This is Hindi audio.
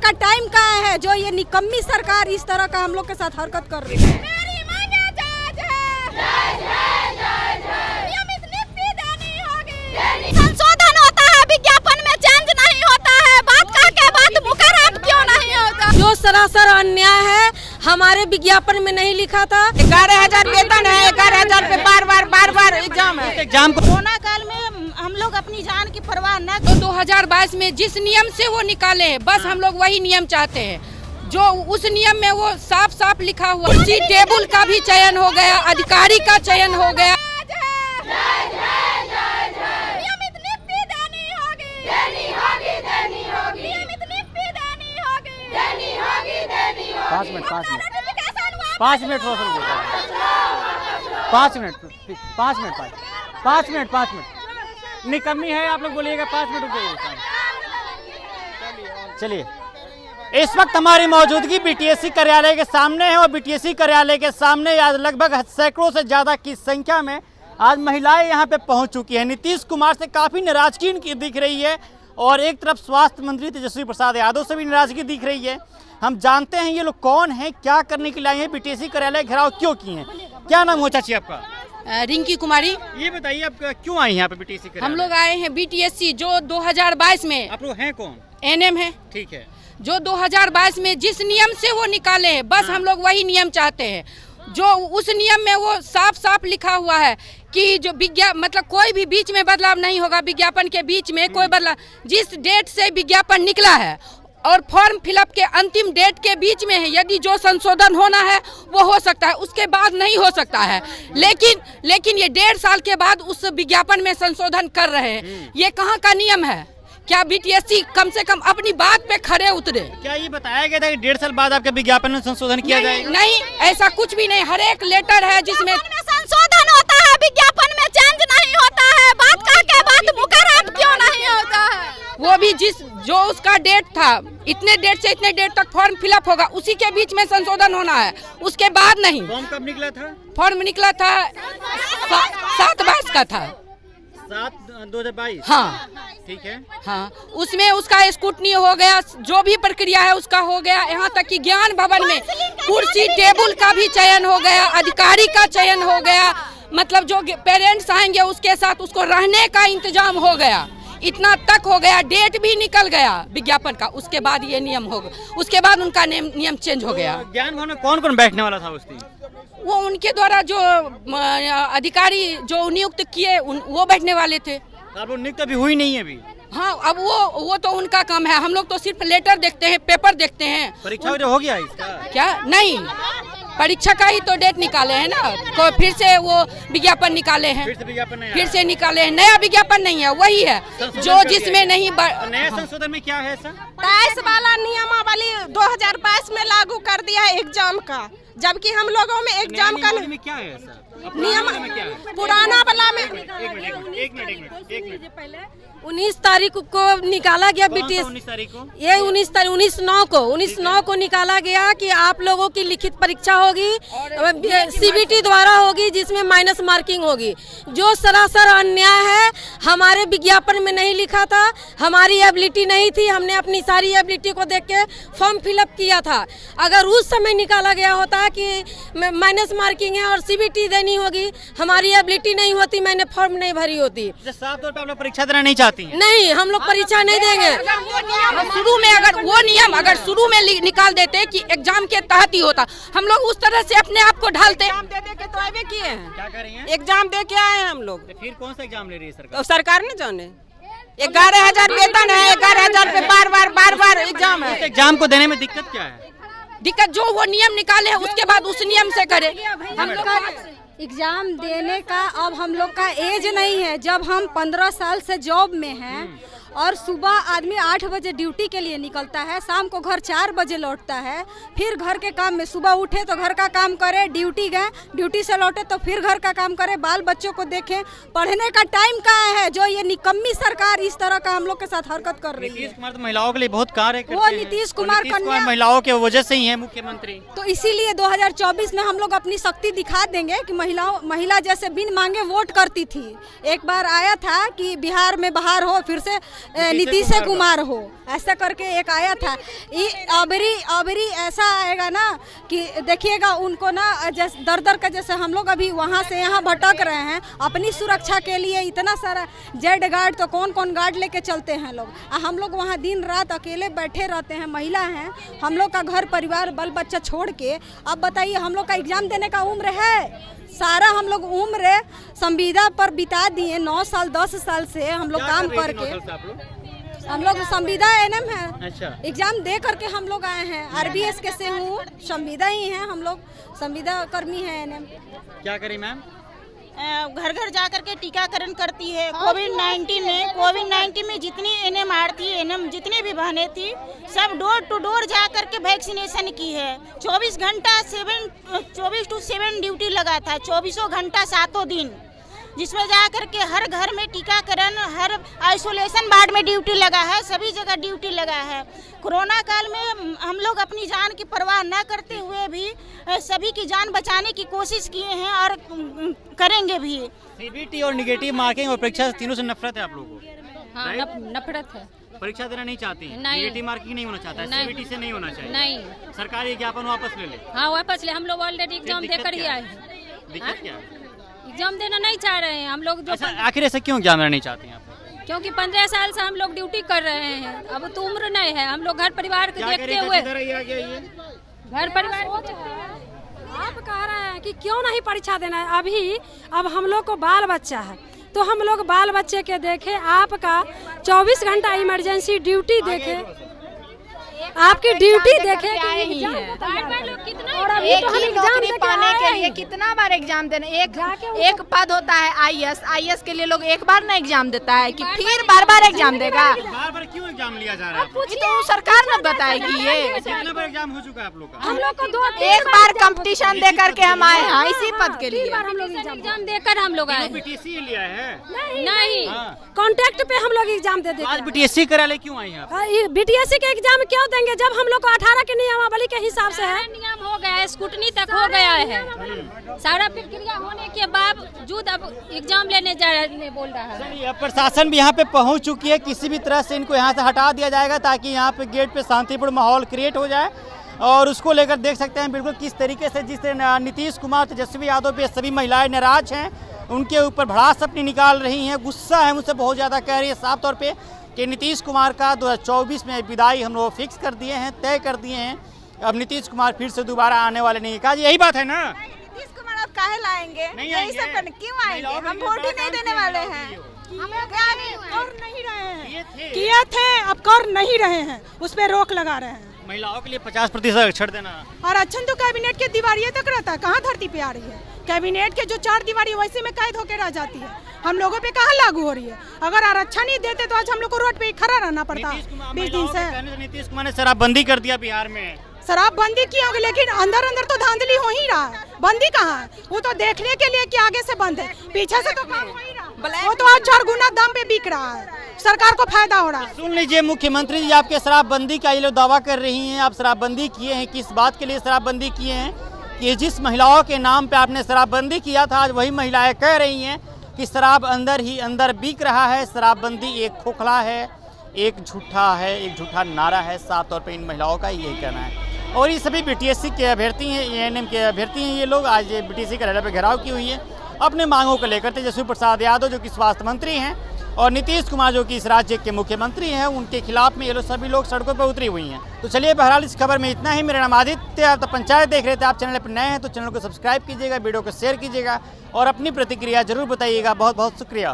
का टाइम कहाँ है जो ये निकम्मी सरकार इस तरह का हम लोग के साथ हरकत कर रही है। संशोधन होता है, विज्ञापन में चेंज नहीं होता है, बात कह के बात मुकर्रर क्यों नहीं होता? जो सरासर अन्याय है, हमारे विज्ञापन में नहीं लिखा था। 11,000 वेतन है, 11,000 पे बार बार एग्जाम है। एग्जाम कोरोना काल में हम लोग अपनी जान की परवाह न। तो 2022 में जिस नियम से वो निकाले हैं, बस हम लोग वही नियम चाहते हैं। जो उस नियम में वो साफ साफ लिखा हुआ, उसी टेबल का भी चयन हो गया, अधिकारी का चयन हो गया। 5 मिनट 5 मिनट निकम्मी है, आप लोग बोलिएगा 5 मिनट रुक जाइए। चलिए, इस वक्त हमारी मौजूदगी बीटीएससी कार्यालय के सामने है और बीटीएससी कार्यालय के सामने आज लगभग सैकड़ों से ज़्यादा की संख्या में आज महिलाएं यहां पे पहुंच चुकी हैं। नीतीश कुमार से काफ़ी नाराजगी इनकी दिख रही है और एक तरफ स्वास्थ्य मंत्री तेजस्वी प्रसाद यादव से भी नाराजगी दिख रही है। हम जानते हैं ये लोग कौन हैं, क्या करने के लिए आए हैं, बीटीएससी कार्यालय घेराव क्यों किए हैं। क्या नाम हो चाची आपका? रिंकी कुमारी। ये बताइए आप क्यों आई हैं यहाँ पे बीटीएससी कार्यालय? हम लोग आए हैं बीटीएससी, जो 2022 में। आप लोग हैं कौन? एनएम है। ठीक है। जो 2022 में जिस नियम से वो निकाले हैं, बस हम लोग वही नियम चाहते हैं। जो उस नियम में वो साफ साफ लिखा हुआ है कि जो मतलब कोई भी बीच में बदलाव नहीं होगा, विज्ञापन के बीच में कोई बदलाव, जिस डेट से विज्ञापन निकला है और फॉर्म फिलअप के अंतिम डेट के बीच में है, यदि जो संशोधन होना है वो हो सकता है, उसके बाद नहीं हो सकता है। लेकिन ये 1.5 साल के बाद उस विज्ञापन में संशोधन कर रहे हैं। ये कहाँ का नियम है? क्या बीटीएससी कम से कम अपनी बात पे खड़े उतरे? क्या ये बताया गया था कि 1.5 साल बाद आपके विज्ञापन में संशोधन किया जाएगा? नहीं, ऐसा कुछ भी नहीं। हर एक लेटर है जिसमें संशोधन होता है, विज्ञापन में चेंज नहीं होता है, बात कह के बात मुकर्रर क्यों नहीं होता है? वो भी जो उसका डेट था, इतने डेट से इतने डेट तक फॉर्म फिलअप होगा, उसी के बीच में संशोधन होना है, उसके बाद नहीं। फॉर्म कब निकला था? फॉर्म निकला था 7/22 का था। 7/2022। हाँ ठीक है। हाँ, उसमें उसका स्क्रूटनी हो गया, जो भी प्रक्रिया है उसका हो गया। यहाँ तक कि ज्ञान भवन में कुर्सी टेबल का भी चयन हो गया, अधिकारी का चयन हो गया। मतलब जो पेरेंट्स आएंगे उसके साथ उसको रहने का इंतजाम हो गया, इतना तक हो गया। डेट भी निकल गया विज्ञापन का, उसके बाद ये नियम हो गया, उसके बाद उनका नियम चेंज हो गया। ज्ञान भवन में कौन कौन बैठने वाला था उस दिन? वो उनके द्वारा जो अधिकारी जो नियुक्त किए वो बैठने वाले थे। आप लोग नियुक्त अभी हुई नहीं है अभी? हाँ, अब वो तो उनका काम है। हम लोग तो सिर्फ लेटर देखते हैं, पेपर देखते हैं। परीक्षा हो गया इसका? क्या नहीं, परीक्षा का ही तो डेट निकाले हैं ना, तो फिर से वो विज्ञापन निकाले हैं, फिर से निकाले हैं। नया विज्ञापन नहीं है, वही है जो जिसमें नहीं। नया संशोधन में क्या है सर? 23 वाला नियमावली 2022 में लागू कर दिया है एग्जाम का, जबकि हम लोगों में एग्जाम का क्या है सर? नियम पुराना वाला में 19 तारीख को निकाला गया बीटीएस। 19 तारीख को? ये 19/9 को निकाला गया कि आप लोगों की लिखित परीक्षा होगी, सीबीटी द्वारा होगी, जिसमें माइनस मार्किंग होगी। जो सरासर अन्याय है, हमारे विज्ञापन में नहीं लिखा था, हमारी एबिलिटी नहीं थी, हमने अपनी सारी एबिलिटी को देख के फॉर्म फिलअप किया था। अगर उस समय निकाला गया होता कि माइनस मार्किंग है और सीबीटी देनी होगी, हमारी एबिलिटी नहीं होती, मैंने फॉर्म नहीं भरी होती। साफ तौर पर आप लोग परीक्षा देना नहीं चाहती हैं? नहीं, हम लोग परीक्षा नहीं देंगे। शुरू में अगर वो नियम शुरू में निकाल देते कि एग्जाम के तहत ही होता, हम लोग उस तरह से अपने आप को ढालते। एग्जाम दे के तो आए किए हैं। क्या कर रही हैं? एग्जाम दे के आए हैं हम लोग। तो फिर कौन सा एग्जाम ले रही है सरकार? तो सरकार ने जाने 11,000 वेतन है, 11,000 पे बार एग्जाम है। एग्जाम को देने में दिक्कत क्या है? दिक्कत जो वो नियम निकाले हैं उसके बाद उस नियम से करे। हम लोग एग्जाम देने का अब हम लोग का एज नहीं है। जब हम 15 साल से जॉब में हैं और सुबह आदमी 8 बजे ड्यूटी के लिए निकलता है, शाम को घर 4 बजे लौटता है, फिर घर के काम में सुबह उठे तो घर का काम करे, ड्यूटी गए, ड्यूटी से लौटे तो फिर घर का काम करे, बाल बच्चों को देखें। पढ़ने का टाइम कहाँ है जो ये निकम्मी सरकार इस तरह का हम लोग के साथ हरकत कर रही है। नीतीश कुमार तो महिलाओं के लिए बहुत कार्य करते वो हैं। नीतीश कुमार महिलाओं के वजह से ही है मुख्यमंत्री। तो इसीलिए 2024 में हम लोग अपनी शक्ति दिखा देंगे कि महिला जैसे बिन मांगे वोट करती थी। एक बार आया था कि बिहार में बहार हो, फिर से नीतीश कुमार हो, ऐसा करके एक आया था। अबरी ऐसा आएगा ना कि देखिएगा उनको ना जैसे दर का, जैसे हम लोग अभी वहाँ से यहाँ भटक रहे हैं अपनी सुरक्षा के लिए, इतना सारा जेड गार्ड, तो कौन कौन गार्ड लेके चलते हैं लोग, हम लोग वहाँ दिन रात अकेले बैठे रहते हैं, महिला हैं, हम लोग का घर परिवार बाल बच्चा छोड़ के। अब बताइए हम लोग का एग्जाम देने का उम्र है, सारा हम लोग उम्र संविदा पर बिता दिए, 9 साल 10 साल से हम लोग काम करके, हम लोग संविदा एनएम है। अच्छा। एग्जाम दे करके हम लोग आए हैं, आरबीएस के से हूँ, संविदा ही हैं हम लोग, संविदा कर्मी है एनएम। क्या करी मैम? घर घर जा करके टीकाकरण करती है। कोविड-19 में जितनी एनएमआर थी, एनएम जितनी भी बहनें थी, सब डोर टू डोर जा करके वैक्सीनेशन की है। 24 to 7 ड्यूटी लगा था, 24 घंटा 7 दिन, जिसमें जा करके हर घर में टीकाकरण, हर आइसोलेशन वार्ड में ड्यूटी लगा है, सभी जगह ड्यूटी लगा है। कोरोना काल में हम लोग अपनी जान की परवाह न करते हुए भी सभी की जान बचाने की कोशिश किए हैं और करेंगे भी। सीबीटी और निगेटिव मार्किंग और परीक्षा से तीनों से नफरत है आप लोगों को? हाँ, नफरत है। परीक्षा देना नहीं चाहती है? नहीं। निगेटिव मार्किंग नहीं होना चाहता है? सीबीटी से नहीं होना चाहिए? नहीं। सरकार ये ज्ञापन वापस ले ले? हाँ वापस ले, हम लोग ऑलरेडी एग्जाम देकर ही आए हैं। दिक्कत क्या है? एग्जाम देना नहीं चाह रहे हैं हम लोग। जो अच्छा, आखिर ऐसा क्यों एग्जाम देना नहीं चाहती हैं आप? क्योंकि 15 साल से हम लोग ड्यूटी कर रहे हैं, अब तो उम्र नहीं है, हम लोग घर परिवार को देखते हुए घर परिवार को आप कह रहे हैं कि क्यों नहीं परीक्षा देना है अभी, अब हम लोग को बाल बच्चा है तो हम लोग बाल बच्चे के देखे, आपका 24 घंटा इमरजेंसी ड्यूटी देखे, आपकी ड्यूटी देखे और अभी तो हम एग्जाम पाने के लिए कितना बार एग्जाम देने, एक पद होता है आईएएस के लिए लोग एक बार ना एग्जाम देता है कि फिर बार एग्जाम देगा। बार क्यों एग्जाम लिया जा रहा है? ये तो सरकार न बताएगी। ये कितना बार एग्जाम हो चुका है आप लोग का? हम लोग को एक बार कंपटीशन दे करके हम आए हैं इसी पद के लिए। हम लोग एग्जाम देकर हम लोग आए। बीटीएससी लिया है? नहीं, कॉन्ट्रैक्ट पे हम लोग एग्जाम दे देते आज बीटीएससी कार्यालय क्यों आई हैं आप? हैं। बीटीएससी के एग्जाम क्यों देंगे जब हम लोग को 18 के नियमावली के हिसाब से है। नियम हो गया है, स्कूटनी तक हो गया है, सारा प्रक्रिया होने के बावजूद अब एग्जाम लेने बोल रहा है। चलिए, अब प्रशासन भी यहाँ पे पहुँच चुकी है, किसी भी तरह से इनको यहाँ से हटा दिया जाएगा ताकि यहाँ पे गेट पे शांतिपूर्ण माहौल क्रिएट हो जाए। और उसको लेकर देख सकते हैं बिल्कुल किस तरीके से, जिस नीतीश कुमार तेजस्वी यादव पे सभी महिलाएं नाराज हैं, उनके ऊपर भड़ास अपनी निकाल रही हैं, गुस्सा है मुझसे बहुत ज़्यादा, कह रही है साफ तौर पे कि नीतीश कुमार का 2024 में विदाई हम लोग फिक्स कर दिए हैं, तय कर दिए हैं, अब नीतीश कुमार फिर से दोबारा आने वाले नहीं। कहा यही बात है ना? नीतीश कुमार अब काहे लाएंगे? नहीं यही सब करने क्यों आएंगे? हम वोट ही नहीं देने वाले हैं। कर नहीं रहे हैं, ये किए थे अब कर नहीं रहे हैं, उस पर रोक लगा रहे हैं। महिलाओं के लिए 50% आरक्षण देना। आरक्षण तो कैबिनेट के दीवारिये तक रहता है, कहाँ धरती पे आ रही है? कैबिनेट के जो 4 दीवारी वैसे में कैद होकर रह जाती है, हम लोगों पे कहाँ लागू हो रही है? अगर आरक्षण ही देते तो आज हम लोग को रोड पे खड़ा रहना पड़ता 20 दिन से। नीतीश कुमार ने शराबबंदी कर दिया बिहार में। शराबबंदी की होगी, लेकिन अंदर अंदर तो धांधली हो ही रहा है, बंदी कहाँ है? वो तो देखने के लिए कि आगे से बंद है, पीछे से तो काम हो ही रहा है। वो तो आज 4 गुना दाम पे बिक रहा है, सरकार को फायदा हो रहा है। सुन लीजिए, मुख्यमंत्री जी आपके शराबबंदी का ये लोग दावा कर रही हैं, आप शराबबंदी किए हैं, किस बात के लिए शराबबंदी किए हैं? कि जिस महिलाओं के नाम पे आपने शराबबंदी किया था, आज वही महिलाएं कह रही हैं कि शराब अंदर ही अंदर बिक रहा है, शराबबंदी एक खोखला है, एक झूठा है, एक झूठा नारा है। साफ तौर पे इन महिलाओं का यही कहना है। और ये सभी बीटीएससी के अभ्यर्थी हैं, एएनएम के अभ्यर्थी हैं, ये लोग आज बीटीएससी कार्यालय पर घेराव की हुई है अपने मांगों को लेकर। तेजस्वी प्रसाद यादव जो कि स्वास्थ्य मंत्री हैं और नीतीश कुमार जो कि इस राज्य के मुख्यमंत्री हैं, उनके खिलाफ में ये लोग सभी लोग सड़कों पर उतरी हुई हैं। तो चलिए, बहरहाल इस खबर में इतना ही। मेरा नाम आदित्य, आप तो पंचायत देख रहे थे। आप चैनल पर नए हैं तो चैनल को सब्सक्राइब कीजिएगा, वीडियो को शेयर कीजिएगा और अपनी प्रतिक्रिया जरूर बताइएगा। बहुत बहुत शुक्रिया।